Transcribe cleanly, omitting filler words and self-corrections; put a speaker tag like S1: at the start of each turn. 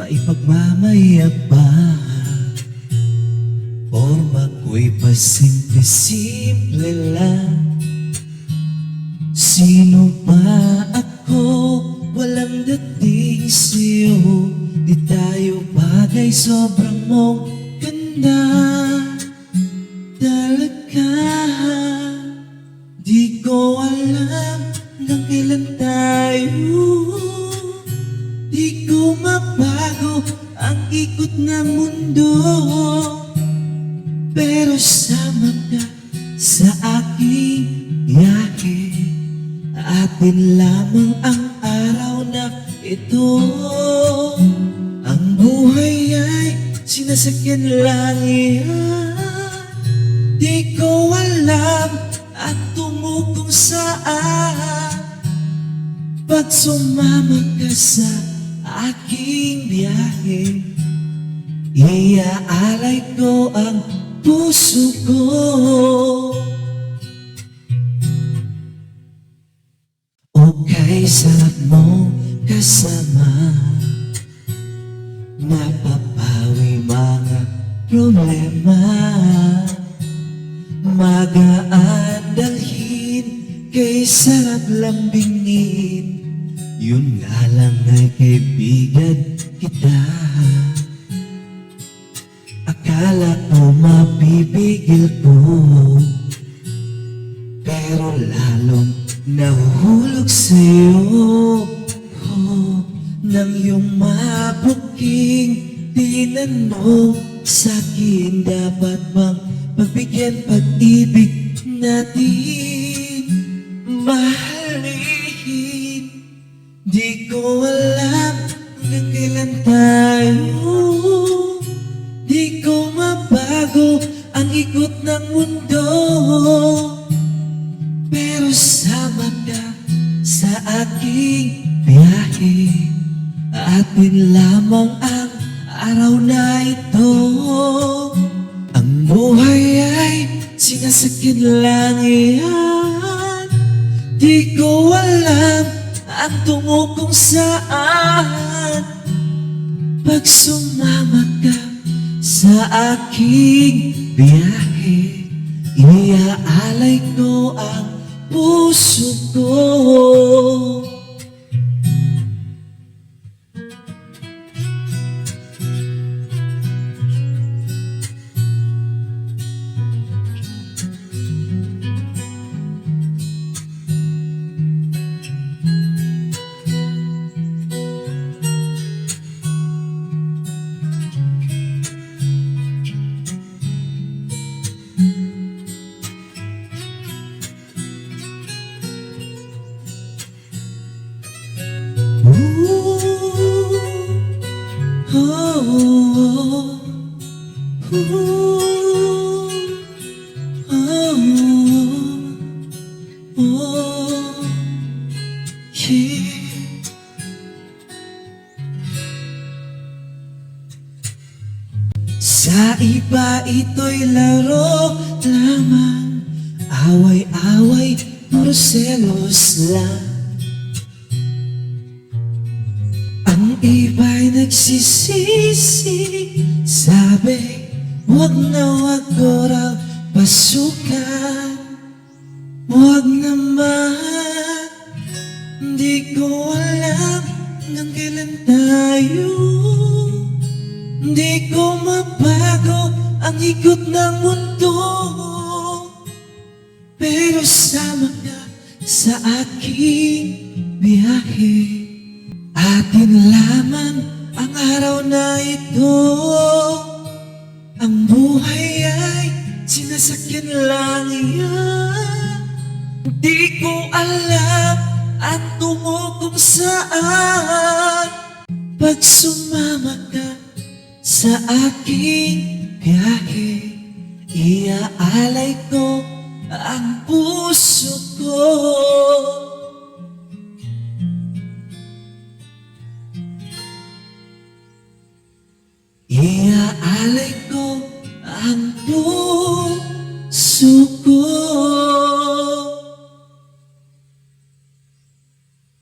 S1: maipagmamayabang. Forma ko'y pasimple-simple lang. Sino ba ako? Walang dating sa'yo. Di tayo bagay, sobrang mong ganda talaga. Di ko alam hanggang kailan tayo. Di ko mabago ang ikot ng mundo, pero sama ka sa aking biyahe. Atin lamang ang araw na ito. Ang buhay ay sinasakyan lang yan. Di ko alam at tumukong saan. Pag sumama ka sa aking biyahe, iaalay ko ang puso ko. Okay, sarap mo kasama. Napapawi mga problema. Magaan dalhin, kay sarap lambingin. Yun nga lang ay kaibigan kita. Akala ko mapipigil ko, pero lalong nahuhulog sa'yo. Nang iyong mabuking tinanong sa'kin, dapat bang pagbigyan pag-ibig natin, mahalin? Di ko alam hanggang kailan tayo. Di ko mabago ang ikot ng mundo, pero sama ka sa aking biyahe. Atin lamang ang araw na ito. Ang buhay ay sinasakyan lang yan. Di ko alam ang tungo kung saan. Pag sumama ka sa aking biyahe, iaalay ko ang puso ko. Sa iba ito'y laro lamang, away-away, puro selos lang. Ang iba'y nagsisisi, sabi, wag na wag ko raw pasukan. Wag naman, di ko alam hanggang kailan tayo. Di ko mabago ang ikot ng mundo, pero sama ka sa aking biyahe. Atin lamang ang araw na ito. Ang buhay ay sinasakyan lang yan. Di ko alam ang tungo kung saan. Pag sumama ka sa aking biyahe, iaalay ko ang puso ko. Iaalay ko ang puso